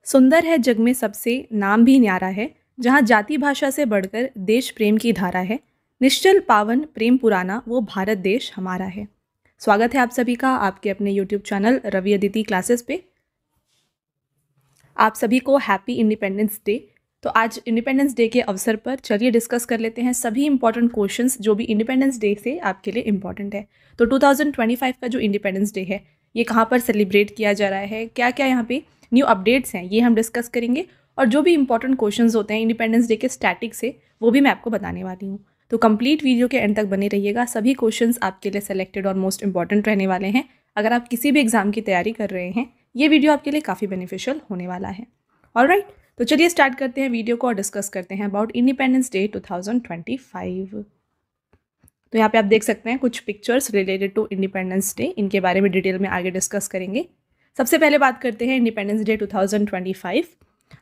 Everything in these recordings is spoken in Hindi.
सुंदर है जग में सबसे नाम भी न्यारा है, जहाँ जाति भाषा से बढ़कर देश प्रेम की धारा है। निश्चल पावन प्रेम पुराना वो भारत देश हमारा है। स्वागत है आप सभी का आपके अपने YouTube channel Ravi Aditi classes पे। आप सभी को हैप्पी इंडिपेंडेंस डे। तो आज इंडिपेंडेंस डे के अवसर पर चलिए डिस्कस कर लेते हैं सभी इंपॉर्टेंट क्वेश्चंस जो भी इंडिपेंडेंस डे से आपके लिए इंपॉर्टेंट है। तो 2025 का जो इंडिपेंडेंस डे है ये कहाँ पर सेलिब्रेट किया जा रहा है, क्या क्या यहाँ पे न्यू अपडेट्स हैं, ये हम डिस्कस करेंगे। और जो भी इंपॉर्टेंट क्वेश्चंस होते हैं इंडिपेंडेंस डे के स्टैटिक से वो भी मैं आपको बताने वाली हूँ। तो कंप्लीट वीडियो के एंड तक बने रहिएगा। सभी क्वेश्चंस आपके लिए सेलेक्टेड और मोस्ट इंपॉर्टेंट रहने वाले हैं। अगर आप किसी भी एग्जाम की तैयारी कर रहे हैं ये वीडियो आपके लिए काफ़ी बेनिफिशियल होने वाला है। ऑलराइट, तो चलिए स्टार्ट करते हैं वीडियो को और डिस्कस करते हैं अबाउट इंडिपेंडेंस डे 2025। तो यहाँ पे आप देख सकते हैं कुछ pictures related to independence day, इनके बारे में डिटेल में आगे डिस्कस करेंगे। सबसे पहले बात करते हैं independence day 2025,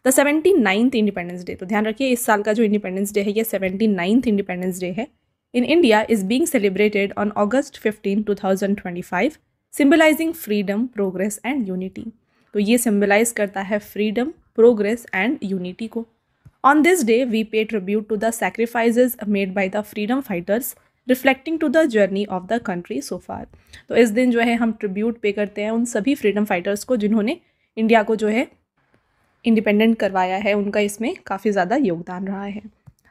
the 79th Independence Day. तो ध्यान रखिए इस साल का जो इंडिपेंडेंस डे है ये 79th इंडिपेंडेंस डे है। In India is being celebrated on August 15, 2025, symbolising freedom, progress and unity. तो ये सिंबलाइज करता है फ्रीडम, प्रोग्रेस एंड यूनिटी को। On this day we pay tribute to the sacrifices made by the freedom fighters, reflecting to the journey of the country so far. तो इस दिन जो है हम ट्रिब्यूट पे करते हैं उन सभी फ्रीडम फाइटर्स को जिन्होंने इंडिया को जो है इंडिपेंडेंट करवाया है, उनका इसमें काफ़ी ज़्यादा योगदान रहा है।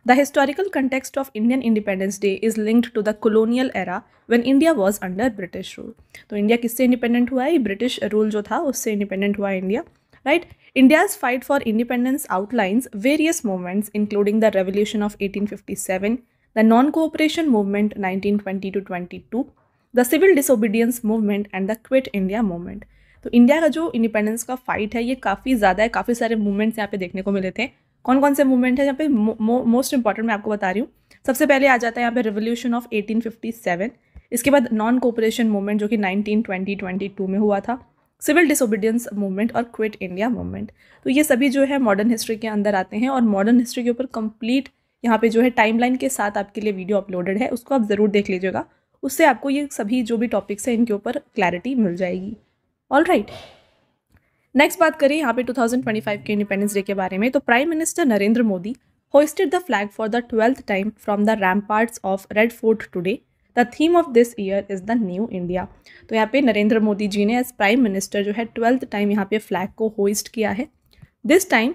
The historical context of Indian independence day is linked to the colonial era when India was under British rule. तो इंडिया किससे इंडिपेंडेंट हुआ है? ब्रिटिश रूल जो था उससे इंडिपेंडेंट हुआ India, right. India's fight for independence outlines various movements including the revolution of 1857, the non-cooperation movement 1920 to 22, the civil disobedience movement and the quit India movement। तो इंडिया का जो इंडिपेंडेंस का फाइट है ये काफ़ी ज़्यादा है, काफ़ी सारे मूवमेंट्स यहाँ पे देखने को मिले थे। कौन कौन से मूवमेंट है यहाँ पे मोस्ट इंपॉर्टेंट मैं आपको बता रही हूँ। सबसे पहले आ जाता है यहाँ पे रेवोल्यूशन ऑफ 1857, इसके बाद नॉन कोऑपरेशन मूवमेंट जो कि 1920-22 में हुआ था, सिविल डिसोबीडियंस मूवमेंट और क्विट इंडिया मूवमेंट। तो ये सभी जो है मॉडर्न हिस्ट्री के अंदर आते हैं और मॉडर्न हिस्ट्री के ऊपर कंप्लीट यहाँ पे जो है टाइमलाइन के साथ आपके लिए वीडियो अपलोडेड है, उसको आप ज़रूर देख लीजिएगा। उससे आपको ये सभी जो भी टॉपिक्स हैं इनके ऊपर क्लैरिटी मिल जाएगी। ऑलराइट, नेक्स्ट बात करें यहाँ पे 2025 के इंडिपेंडेंस डे के बारे में। तो prime minister Narendra Modi hosted the flag for the 12th time from the ramparts of Red Fort today. The theme of this year is the new India. तो यहाँ पे नरेंद्र मोदी जी ने एज प्राइम मिनिस्टर जो है 12th टाइम यहाँ पे फ्लैग को होस्ट किया है। This time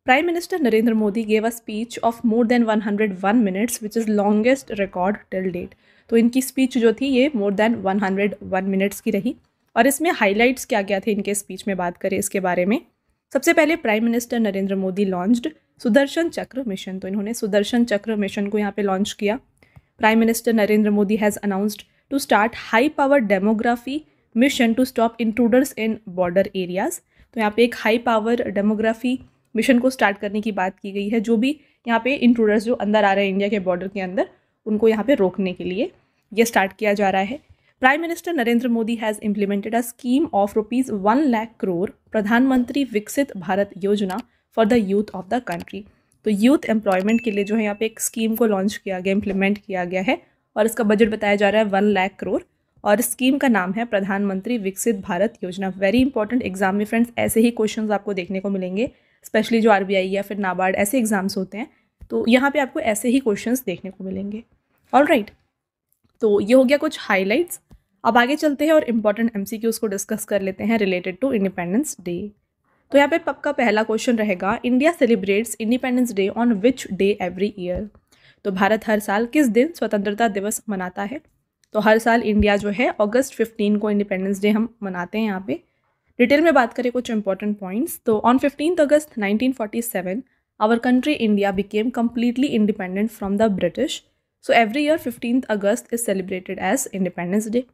Prime Minister Narendra Modi gave a speech of more than 101 minutes, which is longest record till date। तो इनकी स्पीच जो थी ये more than 101 minutes की रही। और इसमें हाईलाइट्स क्या क्या थे इनके स्पीच में बात करें इसके बारे में। सबसे पहले prime minister Narendra Modi launched Sudarshan चक्र मिशन। तो इन्होंने सुदर्शन चक्र मिशन को यहाँ पे लॉन्च किया। Prime minister Narendra Modi has announced to start high power demography mission to stop intruders in border areas. तो यहाँ पे एक हाई पावर डेमोग्राफी मिशन को स्टार्ट करने की बात की गई है, जो भी यहाँ पे इंट्रूडर्स जो अंदर आ रहे हैं इंडिया के बॉर्डर के अंदर उनको यहाँ पे रोकने के लिए ये स्टार्ट किया जा रहा है। Prime minister Narendra Modi has implemented a scheme of ₹1 lakh crore प्रधानमंत्री विकसित भारत योजना for the youth of the country. तो यूथ एम्प्लॉयमेंट के लिए जो है यहाँ पे एक स्कीम को लॉन्च किया गया, इम्प्लीमेंट किया गया है और इसका बजट बताया जा रहा है 1 लाख करोड़ और स्कीम का नाम है प्रधानमंत्री विकसित भारत योजना। वेरी इंपॉर्टेंट एग्जाम में फ्रेंड्स ऐसे ही क्वेश्चंस आपको देखने को मिलेंगे, स्पेशली जो RBI या फिर नाबार्ड ऐसे एग्जाम्स होते हैं तो यहाँ पे आपको ऐसे ही क्वेश्चंस देखने को मिलेंगे। ऑलराइट, तो ये हो गया कुछ हाइलाइट्स। अब आगे चलते हैं और इम्पॉर्टेंट MCQs को डिस्कस कर लेते हैं रिलेटेड टू इंडिपेंडेंस डे। तो यहाँ पे पक्का पहला क्वेश्चन रहेगा, India celebrates independence day on which day every year. तो भारत हर साल किस दिन स्वतंत्रता दिवस मनाता है? तो हर साल इंडिया जो है August 15 को इंडिपेंडेंस डे हम मनाते हैं। यहाँ पे डिटेल में बात करें कुछ इंपॉर्टेंट पॉइंट्स। तो on 15 August 1947 our country India became completely independent from the British. So every year 15 August is celebrated as independence day.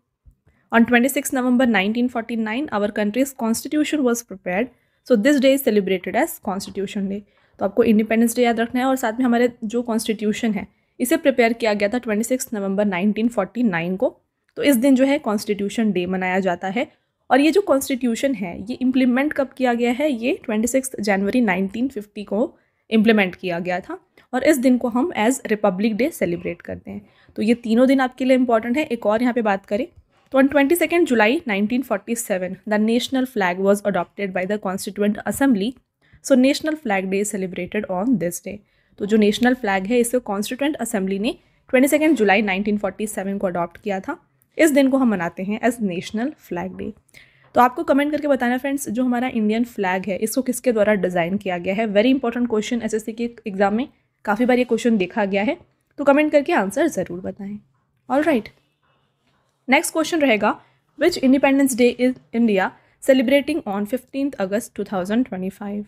On 26 November 1949 our country's constitution was prepared. So this day is celebrated as constitution day. तो आपको इंडिपेंडेंस डे याद रखना है और साथ में हमारे जो कॉन्स्टिट्यूशन है इसे प्रिपेयर किया गया था 26 नवंबर 1949 को। तो इस दिन जो है कॉन्स्टिट्यूशन डे मनाया जाता है। और ये जो कॉन्स्टिट्यूशन है ये इम्प्लीमेंट कब किया गया है? ये 26 जनवरी 1950 को इम्प्लीमेंट किया गया था और इस दिन को हम एज रिपब्लिक डे सेलिब्रेट करते हैं। तो ये तीनों दिन आपके लिए इंपॉर्टेंट है। एक और यहाँ पे बात करें तो on 22 July 1947 the national flag was adopted by the constituent assembly so national flag day is celebrated on this day. तो जो नेशनल फ्लैग है इसे कॉन्स्टिट्यूएंट असेंबली ने 22 जुलाई 1947 को अडॉप्ट किया था। इस दिन को हम मनाते हैं एज नेशनल फ्लैग डे। तो आपको कमेंट करके बताना फ्रेंड्स, जो हमारा इंडियन फ्लैग है इसको किसके द्वारा डिज़ाइन किया गया है। वेरी इंपॉर्टेंट क्वेश्चन, एसएससी के एग्जाम में काफ़ी बार ये क्वेश्चन देखा गया है, तो कमेंट करके आंसर ज़रूर बताएं। ऑल राइट, नेक्स्ट क्वेश्चन रहेगा, which independence day is India celebrating on 15 August 2025।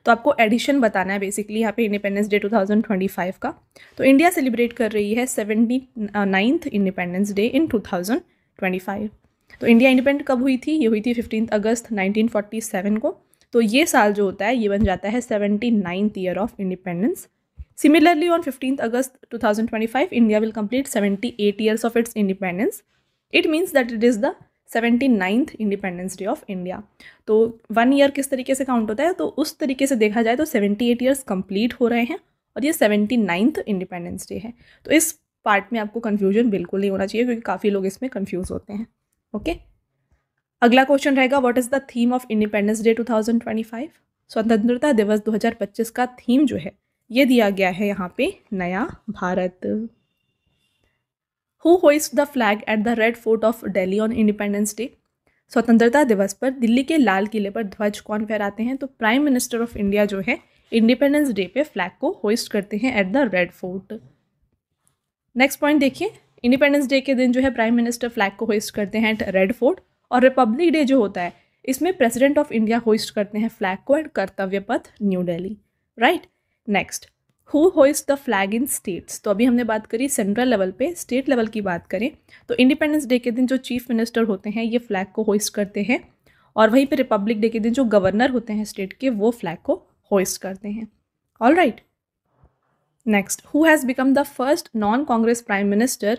तो आपको एडिशन बताना है बेसिकली यहाँ पे इंडिपेंडेंस डे 2025 का। तो इंडिया सेलिब्रेट कर रही है 79th इंडिपेंडेंस डे इन 2025। तो इंडिया इंडिपेंडेंट कब हुई थी? ये हुई थी 15 अगस्त 1947 को। तो ये साल जो होता है ये बन जाता है 79th year of independence. Similarly on 15 August 2025 India will complete 78 years of its independence. It means that it is the 79th Independence day of India. तो 1 ईयर किस तरीके से काउंट होता है, तो उस तरीके से देखा जाए तो 78 ईयर्स कंप्लीट हो रहे हैं और ये 79th इंडिपेंडेंस डे है। तो इस पार्ट में आपको कन्फ्यूजन बिल्कुल नहीं होना चाहिए, क्योंकि काफ़ी लोग इसमें कन्फ्यूज़ होते हैं। ओके, अगला क्वेश्चन रहेगा, what is the theme of Independence day 2025। स्वतंत्रता दिवस 2025 का थीम जो है ये दिया गया है यहाँ पे नया Bharat. Who hoists the flag at the Red Fort of Delhi on Independence Day? स्वतंत्रता दिवस पर दिल्ली के लाल किले पर ध्वज कौन फहराते हैं? तो प्राइम मिनिस्टर ऑफ इंडिया जो है इंडिपेंडेंस डे पे फ्लैग को होइस्ट करते हैं at the Red fort. Next point देखिए, इंडिपेंडेंस डे के दिन जो है प्राइम मिनिस्टर फ्लैग को होइस्ट करते हैं एट रेड फोर्ट, और रिपब्लिक डे जो होता है इसमें प्रेसिडेंट ऑफ इंडिया होइस्ट करते हैं फ्लैग को एट कर्तव्य पथ new Delhi. Right, next, who hoist the flag in states. तो अभी हमने बात करी सेंट्रल लेवल पे, स्टेट लेवल की बात करें तो इंडिपेंडेंस डे के दिन जो चीफ मिनिस्टर होते हैं ये फ्लैग को होइस्ट करते हैं, और वहीं पे रिपब्लिक डे के दिन जो गवर्नर होते हैं स्टेट के वो फ्लैग को होइस्ट करते हैं। All right, next, who has become the first non Congress prime minister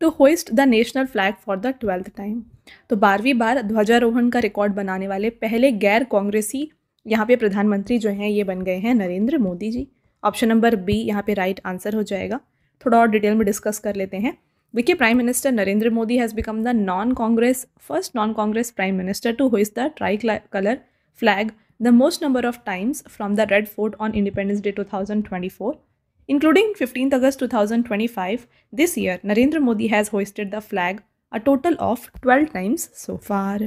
to hoist the national flag for the 12th time. तो 12वीं बार ध्वजारोहण का रिकॉर्ड बनाने वाले पहले गैर कांग्रेसी यहाँ पे प्रधानमंत्री जो हैं ये बन गए हैं Narendra Modi ji. Option number B यहाँ पे राइट आंसर हो जाएगा। थोड़ा और डिटेल में डिस्कस कर लेते हैं। देखिए, prime minister Narendra Modi has become the first non Congress prime minister to hoist the tricolour flag the most number of times from the Red Fort on independence day 2024, including 15th August 2025. This year, Narendra Modi has hoisted the flag a total of 12 times so far.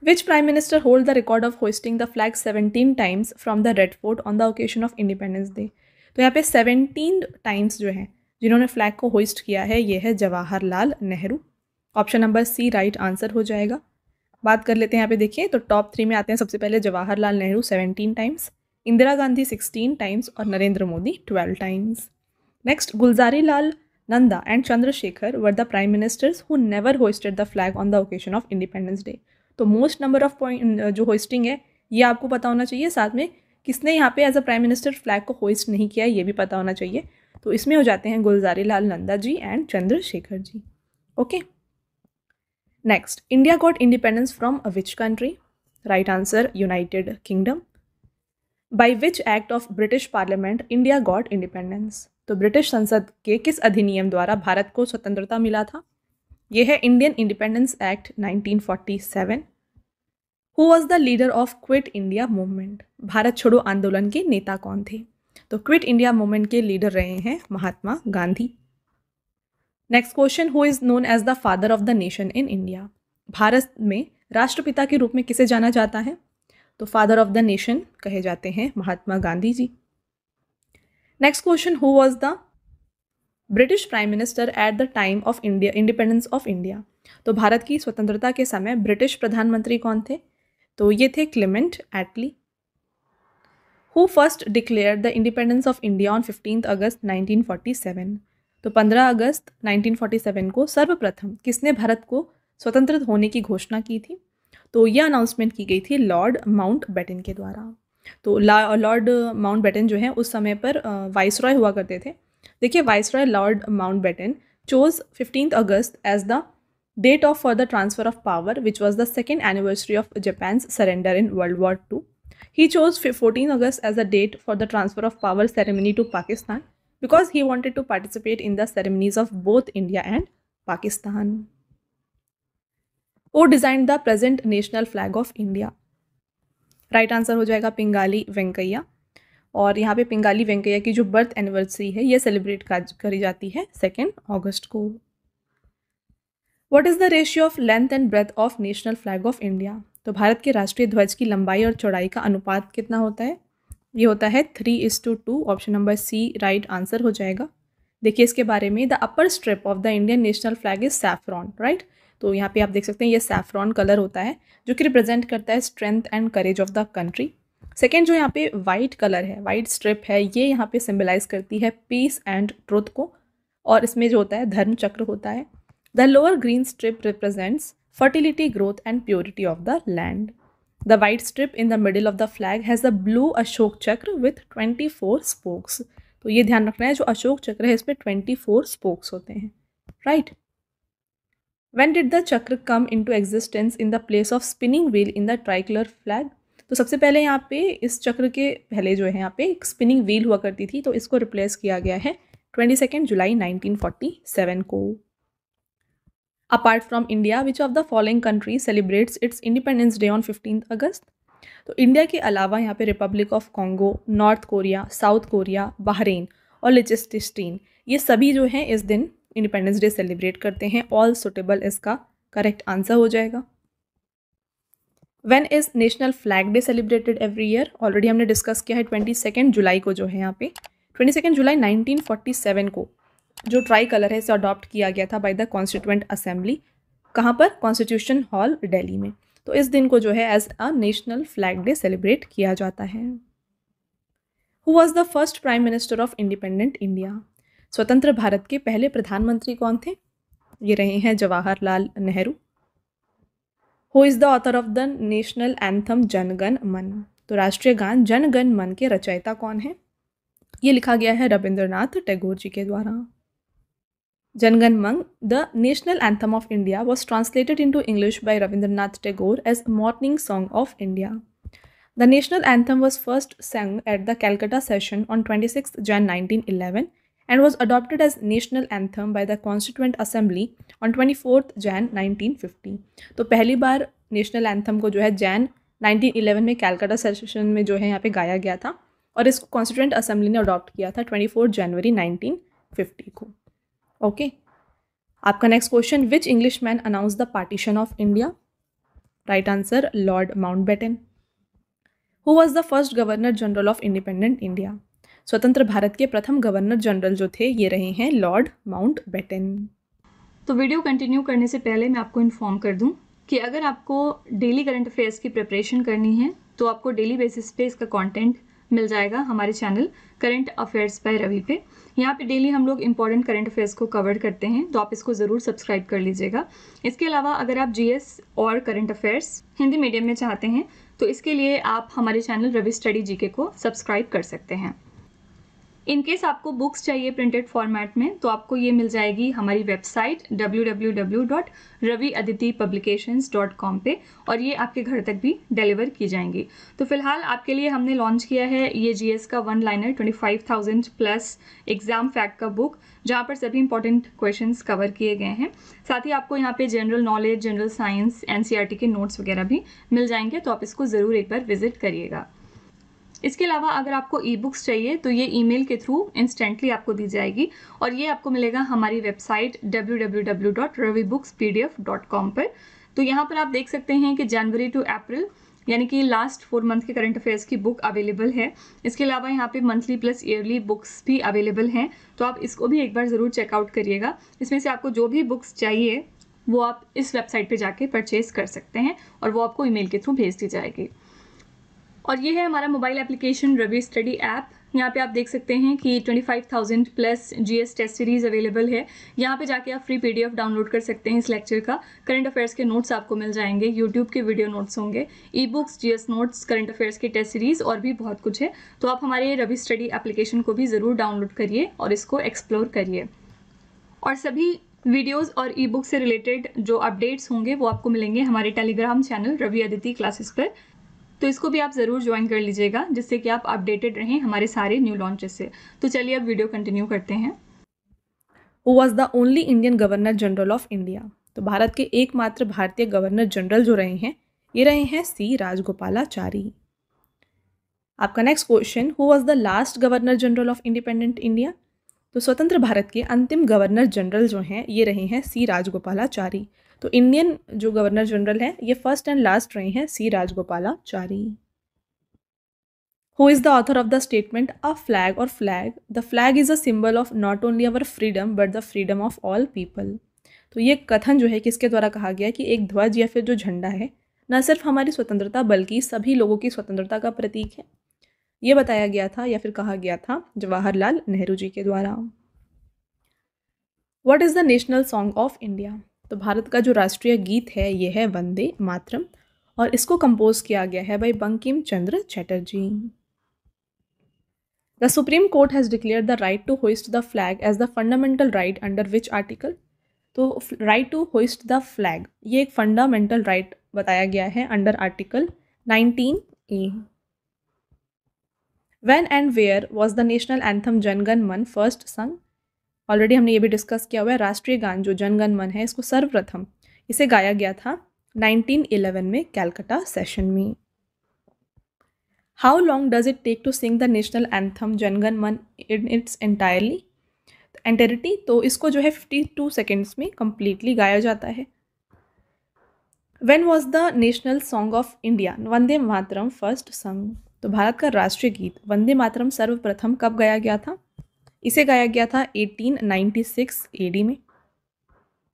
Which Prime Minister hold the record of hoisting the flag 17 times from the Red Fort on the occasion of Independence Day? तो यहाँ पे 17 टाइम्स जो हैं जिन्होंने फ्लैग को होइस्ट किया है ये है Jawaharlal Nehru. Option number C right answer हो जाएगा। बात कर लेते हैं यहाँ पे, देखिए तो टॉप 3 में आते हैं सबसे पहले जवाहरलाल नेहरू 17 टाइम्स, इंदिरा गांधी 16 टाइम्स और Narendra Modi 12 times. Next, Gulzari Lal Nanda and Chandrashekhar were the prime ministers who never hoisted the flag on the occasion of Independence Day. तो मोस्ट नंबर ऑफ पॉइंट जो होइस्टिंग है ये आपको पता होना चाहिए, साथ में किसने यहाँ पे as a prime minister flag को होइस्ट नहीं किया ये भी पता होना चाहिए। तो इसमें हो जाते हैं Gulzari Lal Nanda ji and Chandrashekhar ji. Okay, next, India got independence from which country? Right answer United Kingdom. By which act of British parliament India got independence? तो ब्रिटिश संसद के किस अधिनियम द्वारा भारत को स्वतंत्रता मिला था? ये है Indian Independence Act 1947। Who was the leader of Quit India Movement? Bharat छोड़ो आंदोलन के नेता कौन थे? तो क्विट इंडिया मूवमेंट के लीडर रहे हैं Mahatma Gandhi. Next question, who is known as the father of the nation in India? Bharat में राष्ट्रपिता के रूप में किसे जाना जाता है? तो फादर ऑफ द नेशन कहे जाते हैं Mahatma Gandhi ji. Next question, who was the British prime minister at the time of India independence of India? तो भारत की स्वतंत्रता के समय ब्रिटिश प्रधानमंत्री कौन थे? तो ये थे Clement Attlee. Who first declared the independence of India on 15 August 1947? तो 15 अगस्त 1947 को सर्वप्रथम किसने भारत को स्वतंत्र होने की घोषणा की थी? तो यह अनाउंसमेंट की गई थी लॉर्ड माउंटबेटन के द्वारा। तो लॉर्ड माउंटबेटन जो है उस समय पर वाइसरॉय हुआ करते थे। देखिए, viceroy Lord Mountbatten chose 15th August as the date of for the transfer of power, which was the second anniversary of Japan's surrender in World War II. He chose 14 August as the date for the transfer of power ceremony to Pakistan because he wanted to participate in the ceremonies of both India and Pakistan. Who designed the present national flag of India? Right answer हो जाएगा पिंगाली वेंकैया। और यहाँ पे पिंगाली वेंकैया की जो बर्थ एनिवर्सरी है ये सेलिब्रेट करी जाती है 2 अगस्त को। What is the ratio of length and breadth of national flag of India? तो भारत के राष्ट्रीय ध्वज की लंबाई और चौड़ाई का अनुपात कितना होता है? ये होता है 3:2। Option number C right answer हो जाएगा। देखिए इसके बारे में, the upper strip of the Indian national flag is saffron, right. तो यहाँ पे आप देख सकते हैं ये सैफ्रॉन कलर होता है जो कि रिप्रेजेंट करता है strength and courage of the country. Second जो यहाँ पे वाइट कलर है, वाइट स्ट्रिप है, ये यहाँ पे सिम्बलाइज करती है पीस एंड ट्रुथ को, और इसमें जो होता है धर्म चक्र होता है। The lower green strip represents fertility, growth and purity of the land. The white strip in the middle of the flag has the blue Ashok चक्र विथ 24 स्पोक्स। तो ये ध्यान रखना है, जो अशोक चक्र है इसमें 24 स्पोक्स होते हैं, राइट। When did the चक्र come into existence in the place of spinning wheel in the tricolor flag? तो सबसे पहले यहाँ पे इस चक्र के पहले जो है यहाँ पे एक स्पिनिंग व्हील हुआ करती थी, तो इसको रिप्लेस किया गया है 22 जुलाई 1947 को। Apart from India, which of the following country celebrates it's independence day on 15 अगस्त? तो इंडिया के अलावा यहाँ पे Republic of Congo, north Korea, south Korea, Bahrain और लिechtenstein, ये सभी जो हैं इस दिन इंडिपेंडेंस डे सेलिब्रेट करते हैं। ऑल सुटेबल इसका करेक्ट आंसर हो जाएगा। When is national flag day celebrated every year? Already हमने डिस्कस किया है 22 जुलाई को जो है यहाँ पे 22 जुलाई 1947 को जो ट्राई कलर है इसे अडॉप्ट किया गया था बाय द कॉन्स्टिट्यूएंट असेंबली। कहाँ पर? कॉन्स्टिट्यूशन हॉल दिल्ली में। तो इस दिन को जो है as a national flag day celebrate किया जाता है। Who was the first prime minister of independent India? स्वतंत्र भारत के पहले प्रधानमंत्री कौन थे? ये रहे हैं Jawaharlal Nehru. Who is the author of the national anthem Jana Gana मन? तो राष्ट्रीय गान जन गण मन के रचयिता कौन है? ये लिखा गया है रविंद्रनाथ टैगोर जी के द्वारा। Jana Gana Mana, the national anthem of India, was translated into English by Rabindranath Tagore as morning song of India. The national anthem was first sung at the Calcutta session on 26 Jan 1911 and was adopted as national anthem by the Constituent Assembly on 24 Jan 1950. तो पहली बार नेशनल एंथम को जो है जैन 1911 में कैलकाटा सेशन में जो है यहाँ पे गाया गया था और इसको कॉन्स्टिट्यूएंट असेंबली ने अडॉप्ट किया था 24 जनवरी 1950 को। ओके, आपका next question, which English man announce the partition of India? Right answer Lord Mountbatten. Who was the first governor general of independent India? स्वतंत्र भारत के प्रथम गवर्नर जनरल जो थे ये रहे हैं लॉर्ड माउंटबेटन। तो वीडियो कंटिन्यू करने से पहले मैं आपको इन्फॉर्म कर दूं कि अगर आपको डेली करंट अफेयर्स की प्रिपरेशन करनी है तो आपको डेली बेसिस पे इसका कंटेंट मिल जाएगा हमारे channel current affairs by Ravi पे। यहाँ पे डेली हम लोग इंपॉर्टेंट करंट अफेयर्स को कवर करते हैं, तो आप इसको ज़रूर सब्सक्राइब कर लीजिएगा। इसके अलावा अगर आप जीएस और करंट अफेयर्स हिंदी मीडियम में चाहते हैं तो इसके लिए आप हमारे चैनल रवि स्टडी जीके को सब्सक्राइब कर सकते हैं। इन केस आपको बुक्स चाहिए प्रिंटेड फॉर्मेट में तो आपको ये मिल जाएगी हमारी वेबसाइट www.raviaditipublications.com पे, और ये आपके घर तक भी डिलीवर की जाएंगी। तो फिलहाल आपके लिए हमने लॉन्च किया है ये जीएस का one liner 25,000 plus exam fact का बुक, जहाँ पर सभी इंपॉर्टेंट क्वेश्चंस कवर किए गए हैं। साथ ही आपको यहाँ पे general knowledge, general science, NCERT के नोट्स वगैरह भी मिल जाएंगे, तो आप इसको ज़रूर एक बार विजिट करिएगा। इसके अलावा अगर आपको ई बुक्स चाहिए तो ये ईमेल के थ्रू इंस्टेंटली आपको दी जाएगी, और ये आपको मिलेगा हमारी वेबसाइट www.ravibookspdf.com पर। तो यहाँ पर आप देख सकते हैं कि जनवरी टू अप्रैल यानी कि लास्ट 4 मंथ के करंट अफेयर्स की बुक अवेलेबल है। इसके अलावा यहाँ पे मंथली प्लस ईयरली बुक्स भी अवेलेबल हैं, तो आप इसको भी एक बार ज़रूर चेकआउट करिएगा। इसमें से आपको जो भी बुक्स चाहिए वो आप इस वेबसाइट पर जाके परचेज कर सकते हैं और वो आपको ईमेल के थ्रू भेज दी जाएगी। और ये है हमारा mobile application Ravi study app. यहाँ पे आप देख सकते हैं कि 25,000 plus GS test series available है। यहाँ पे जाके आप फ्री पीडीएफ डाउनलोड कर सकते हैं इस लेक्चर का। करंट अफेयर्स के नोट्स आपको मिल जाएंगे, यूट्यूब के वीडियो नोट्स होंगे, e books, GS notes, current affairs की टेस्ट सीरीज और भी बहुत कुछ है। तो आप हमारे रवि स्टडी एप्लीकेशन को भी ज़रूर डाउनलोड करिए और इसको एक्सप्लोर करिए। और सभी वीडियोज़ और ई बुक से रिलेटेड जो अपडेट्स होंगे वो आपको मिलेंगे हमारे Telegram channel Ravi Aditi classes पर, तो इसको भी आप ज़रूर ज्वाइन कर लीजिएगा जिससे कि आप अपडेटेड रहें हमारे सारे न्यू लॉन्चेस से। तो चलिए अब वीडियो कंटिन्यू करते हैं। Who was the only Indian governor general of India? तो भारत के एकमात्र भारतीय गवर्नर जनरल जो रहे हैं ये रहे हैं सी राजगोपालाचारी। आपका next question, who was the last governor general of independent India? तो स्वतंत्र भारत के अंतिम गवर्नर जनरल जो हैं ये रहे हैं सी राजगोपालाचारी। तो इंडियन जो गवर्नर जनरल हैं ये फर्स्ट एंड लास्ट रहे हैं C Rajagopalachari. Who is the author of the statement a flag और flag the flag is a symbol of not only our freedom but the freedom of all people? तो ये कथन जो है किसके द्वारा कहा गया है कि एक ध्वज या फिर जो झंडा है न सिर्फ हमारी स्वतंत्रता बल्कि सभी लोगों की स्वतंत्रता का प्रतीक है। ये बताया गया था या फिर कहा गया था जवाहरलाल नेहरू जी के द्वारा। What is the national song of India? तो भारत का जो राष्ट्रीय गीत है ये है वंदे मातरम और इसको कंपोज किया गया है by Bankim Chandra Chatterjee. The supreme court has declare the right to hoist the flag as the fundamental right under which article? तो right to hoist the flag ये एक फंडामेंटल राइट बताया गया है under article 19A। When and where was the national anthem जन गण मन फर्स्ट संग? ऑलरेडी हमने ये भी डिस्कस किया हुआ है, राष्ट्रीय गान जो जन गण मन है इसको सर्वप्रथम इसे गाया गया था 1911 में कैलकाटा सेशन में। How long does it take to sing the national anthem Jana Gana मन इन इट्स एंटायरिटी? तो इसको जो है 52 सेकेंड्स में कंप्लीटली गाया जाता है। When was the national song of India Vande Mataram first संग? तो भारत का राष्ट्रीय गीत वंदे मातरम सर्वप्रथम कब गाया गया था? इसे गाया गया था 1896 AD में।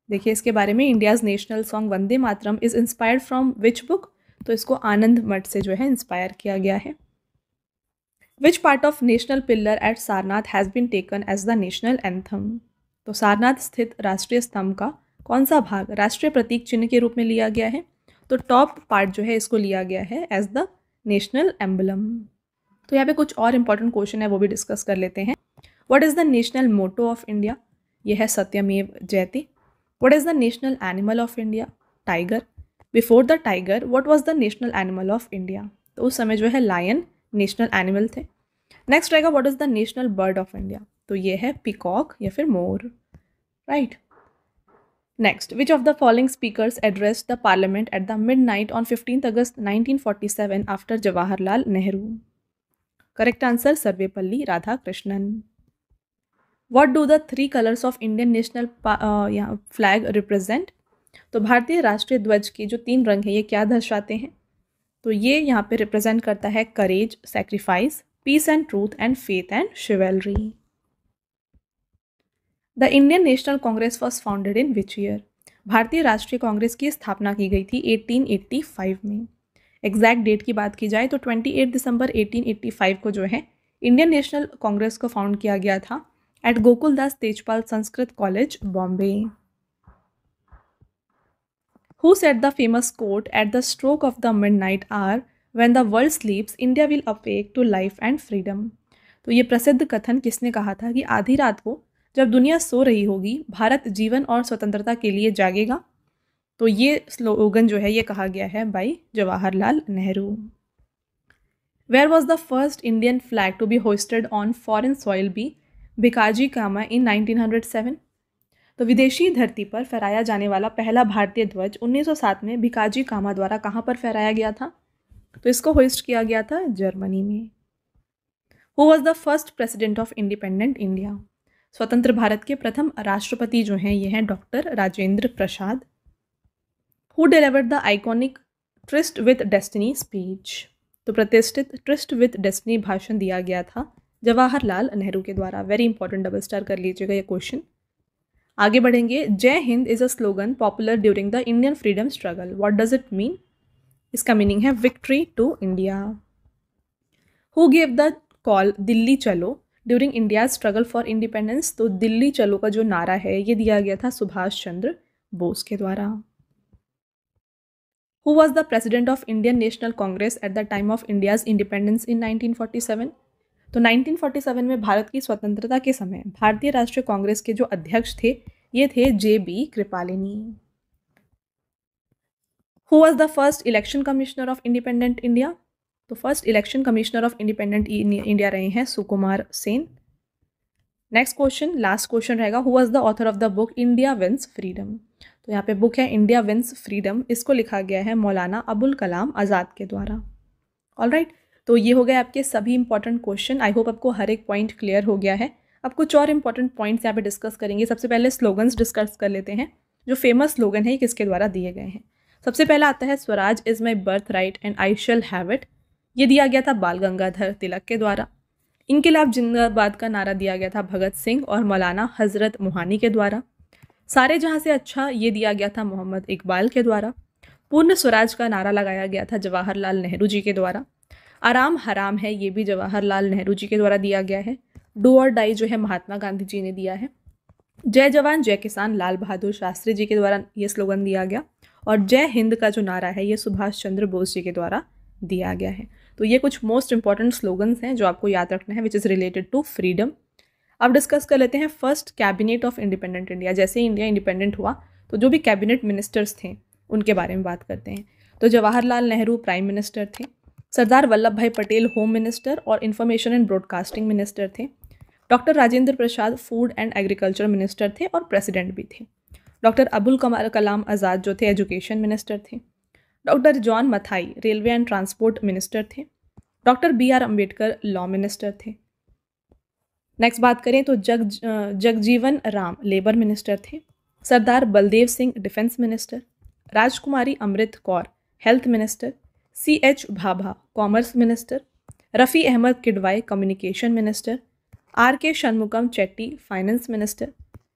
देखिए इसके बारे में, India's national song Vande Mataram is inspired from which book? तो इसको आनंद मठ से जो है इंस्पायर किया गया है। Which part of national pillar at Sarnath has been taken as the national anthem? तो सारनाथ स्थित राष्ट्रीय स्तंभ का कौन सा भाग राष्ट्रीय प्रतीक चिन्ह के रूप में लिया गया है? तो टॉप पार्ट जो है इसको लिया गया है एज द नेशनल एम्बलम। तो यहाँ पे कुछ और इंपॉर्टेंट क्वेश्चन है वो भी डिस्कस कर लेते हैं। What is the national motto of India? यह है Satyameva Jayate. What is the national animal of India? Tiger. Before the tiger what was the national animal of India? तो उस समय जो है लायन नेशनल एनिमल थे। नेक्स्ट रहेगा what is the national bird of India? तो ये है पिकॉक या फिर मोर, right. Next, which of the following speakers addressed the parliament at the midnight on 15th August 1947 after Jawaharlal Nehru? Correct answer, Sarvepalli Radhakrishnan. What do the three colors of Indian national flag represent? तो भारतीय राष्ट्रीय ध्वज के जो 3 रंग हैं ये क्या दर्शाते हैं? तो ये यहाँ पे रिप्रेजेंट करता है courage, sacrifice, peace and truth and faith and chivalry. The Indian National Congress was founded in which year? भारतीय राष्ट्रीय कांग्रेस की स्थापना की गई थी 1885 में। एग्जैक्ट डेट की बात की जाए तो 28 दिसंबर 1885 को जो है इंडियन नेशनल कांग्रेस को फाउंड किया गया था at Gokuldas Tejpal Sanskrit college, Bombay. Who set the famous quote at the stroke of the midnight hour when the world sleeps India will awake to life and freedom? तो ये प्रसिद्ध कथन किसने कहा था कि आधी रात को जब दुनिया सो रही होगी भारत जीवन और स्वतंत्रता के लिए जागेगा? तो ये स्लोगन जो है ये कहा गया है by Jawaharlal Nehru. Where was the first Indian flag to be hosted on foreign soil by Bhikaji Cama in 1907? तो विदेशी धरती पर फहराया जाने वाला पहला भारतीय ध्वज 1907 में भिकाजी कामा द्वारा कहाँ पर फहराया गया था? तो इसको होस्ट किया गया था जर्मनी में। Who was the first president of independent India? स्वतंत्र भारत के प्रथम राष्ट्रपति जो हैं ये हैं doctor Rajendra Prasad. Who delivered the iconic tourist with destiny speech? तो प्रतिष्ठित ट्रिस्ट विद डेस्टिनी भाषण दिया गया था जवाहरलाल नेहरू के द्वारा। वेरी इंपॉर्टेंट, डबल स्टार कर लीजिएगा ये क्वेश्चन। आगे बढ़ेंगे। Jai Hind is a slogan popular during the Indian freedom struggle, what does it mean? इसका मीनिंग है victory to India. Who gave the call Delhi Chalo during India struggle for independence? तो दिल्ली चलो का जो नारा है ये दिया गया था सुभाष चंद्र बोस के द्वारा। Who was the president of Indian National Congress eight the time of India's independence in 1947? तो 1947 में भारत की स्वतंत्रता के समय भारतीय राष्ट्रीय कांग्रेस के जो अध्यक्ष थे ये थे JB Kripalani. Who was the first election commissioner of independent India? तो first election commissioner of independent India रहे हैं Sukumar Sen. Next question, last question रहेगा। Who was the author of the book India wins freedom? तो यहाँ पे बुक है इंडिया विंस फ्रीडम, इसको लिखा गया है मौलाना अबुल कलाम आज़ाद के द्वारा। ऑलराइट, तो ये हो गए आपके सभी इंपॉर्टेंट क्वेश्चन। आई होप आपको हर एक पॉइंट क्लियर हो गया है। अब कुछ और इंपॉर्टेंट पॉइंट्स यहाँ पे डिस्कस करेंगे। सबसे पहले स्लोगन्स डिस्कस कर लेते हैं। जो फेमस स्लोगन है ये किसके द्वारा दिए गए हैं। सबसे पहला आता है Swaraj is my birth right and I shall have it. ये दिया गया था बाल गंगाधर तिलक के द्वारा। इनकलाब जिंदाबाद का नारा दिया गया था भगत सिंह और मौलाना हजरत मोहानी के द्वारा। सारे जहाँ से अच्छा ये दिया गया था मोहम्मद इकबाल के द्वारा। पूर्ण स्वराज का नारा लगाया गया था जवाहरलाल नेहरू जी के द्वारा। आराम हराम है ये भी जवाहरलाल नेहरू जी के द्वारा दिया गया है। डू और डाई जो है महात्मा गांधी जी ने दिया है। जय जवान जय किसान लाल बहादुर शास्त्री जी के द्वारा ये स्लोगन दिया गया। और जय हिंद का जो नारा है ये सुभाष चंद्र बोस जी के द्वारा दिया गया है। तो ये कुछ मोस्ट इंपॉर्टेंट स्लोगन्स हैं जो आपको याद रखना है, which is related to freedom. अब डिस्कस कर लेते हैं first cabinet of independent India. जैसे ही इंडिया इंडिपेंडेंट हुआ तो जो भी कैबिनेट मिनिस्टर्स थे उनके बारे में बात करते हैं। तो जवाहरलाल नेहरू प्राइम मिनिस्टर थे। सरदार वल्लभ भाई पटेल होम मिनिस्टर और इंफॉर्मेशन एंड ब्रॉडकास्टिंग मिनिस्टर थे। Doctor Rajendra Prasad food and agriculture minister थे और प्रेसिडेंट भी थे। डॉक्टर अबुल कलाम आज़ाद जो थे एजुकेशन मिनिस्टर थे। Doctor John Mathai railway and transport minister थे। Doctor BR Ambedkar law minister थे। नेक्स्ट बात करें तो जगजीवन राम लेबर मिनिस्टर थे। Sardar Baldev Singh defence minister. Rajkumari Amrit Kaur health minister. CH Bhabha commerce minister. Rafi Ahmed Kidwai communication minister. RK Shanmukham Chetty finance minister.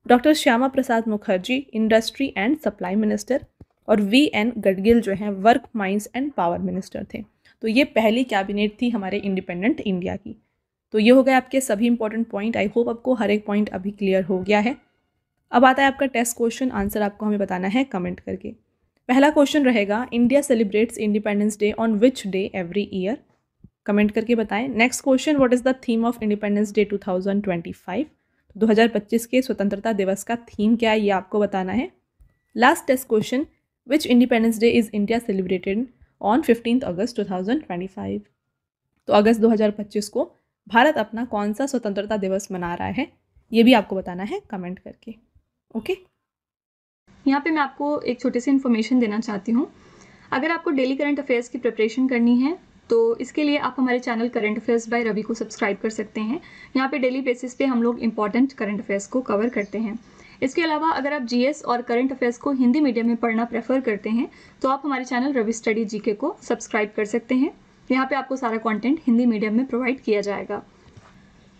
Doctor Syama Prasad Mukherjee industry and supply minister. और VN गडगिल जो हैं work mines and power minister थे। तो ये पहली कैबिनेट थी हमारे इंडिपेंडेंट इंडिया की। तो ये हो गए आपके सभी इंपॉर्टेंट पॉइंट। आई होप आपको हर एक पॉइंट अभी क्लियर हो गया है। अब आता है आपका टेस्ट क्वेश्चन। आंसर आपको हमें बताना है कमेंट करके। पहला क्वेश्चन रहेगा India celebrates independence day on which day every year. Comment करके बताएं। Next question what is the theme of Independence day 2025। 2025 के स्वतंत्रता दिवस का थीम क्या है ये आपको बताना है। Last test question which independence day is India celebrated on 15 August 2025। तो अगस्त 2025 को भारत अपना कौन सा स्वतंत्रता दिवस मना रहा है ये भी आपको बताना है कमेंट करके। ओके, यहाँ पे मैं आपको एक छोटी सी इन्फॉर्मेशन देना चाहती हूँ। अगर आपको डेली करंट अफेयर्स की प्रिपरेशन करनी है तो इसके लिए आप हमारे channel current affairs by Ravi को सब्सक्राइब कर सकते हैं। यहाँ पे डेली बेसिस पे हम लोग इंपॉर्टेंट करंट अफेयर्स को कवर करते हैं। इसके अलावा अगर आप GS और करंट अफेयर्स को हिंदी मीडियम में पढ़ना प्रेफर करते हैं तो आप हमारे चैनल रवि स्टडी GK को सब्सक्राइब कर सकते हैं। यहाँ पे आपको सारा कंटेंट हिंदी मीडियम में प्रोवाइड किया जाएगा।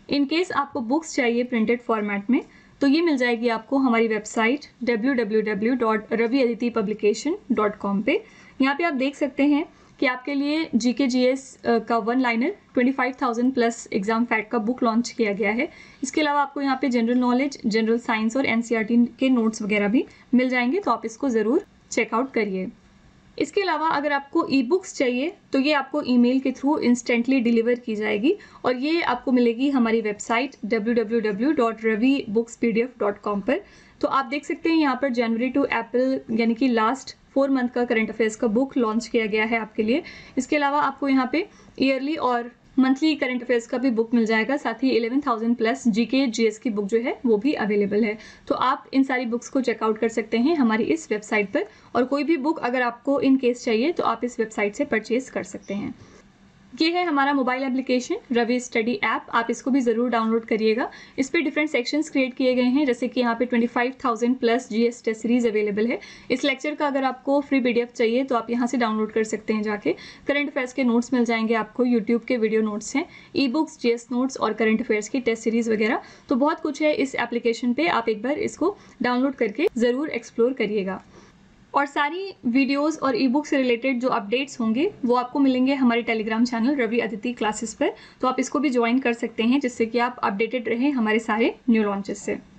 इन केस आपको बुक्स चाहिए प्रिंटेड फॉर्मेट में तो ये मिल जाएगी आपको हमारी वेबसाइट www.raviaditipublication.com पे। यहाँ पे आप देख सकते हैं कि आपके लिए GK GS का 1 लाइनर 25,000 प्लस एग्जाम फैक्ट का बुक लॉन्च किया गया है। इसके अलावा आपको यहाँ पे जनरल नॉलेज, जनरल साइंस और NCERT के नोट्स वगैरह भी मिल जाएंगे, तो आप इसको ज़रूर चेकआउट करिए। इसके अलावा अगर आपको ई बुक्स चाहिए तो ये आपको ईमेल के थ्रू इंस्टेंटली डिलीवर की जाएगी और ये आपको मिलेगी हमारी वेबसाइट www.ravibookspdf.com पर। तो आप देख सकते हैं यहाँ पर जनवरी टू अप्रैल यानी कि लास्ट 4 मंथ का करंट अफेयर्स का बुक लॉन्च किया गया है आपके लिए। इसके अलावा आपको यहाँ पे ईयरली और मंथली करंट अफेयर्स का भी बुक मिल जाएगा। साथ ही 11,000 प्लस GK GS की बुक जो है वो भी अवेलेबल है। तो आप इन सारी बुक्स को चेकआउट कर सकते हैं हमारी इस वेबसाइट पर। और कोई भी बुक अगर आपको इन केस चाहिए तो आप इस वेबसाइट से परचेज कर सकते हैं। ये है हमारा mobile application Ravi study app. आप इसको भी ज़रूर डाउनलोड करिएगा। इस पर डिफरेंट सेक्शंस क्रिएट किए गए हैं, जैसे कि यहाँ पे 25,000 plus GS test series available है। इस लेक्चर का अगर आपको फ्री PDF चाहिए तो आप यहाँ से डाउनलोड कर सकते हैं जाके। करंट अफेयर्स के नोट्स मिल जाएंगे आपको, यूट्यूब के वीडियो नोट्स हैं, ई बुक्स, GS नोट्स और करंट अफेयर्स की टेस्ट सीरीज वगैरह। तो बहुत कुछ है इस एप्लीकेशन पे, आप एक बार इसको डाउनलोड करके ज़रूर एक्सप्लोर करिएगा। और सारी वीडियोस और ई बुक से रिलेटेड जो अपडेट्स होंगे वो आपको मिलेंगे हमारे Telegram channel Ravi Aditi classes पर। तो आप इसको भी ज्वाइन कर सकते हैं जिससे कि आप अपडेटेड रहें हमारे सारे न्यू लॉन्चेस से।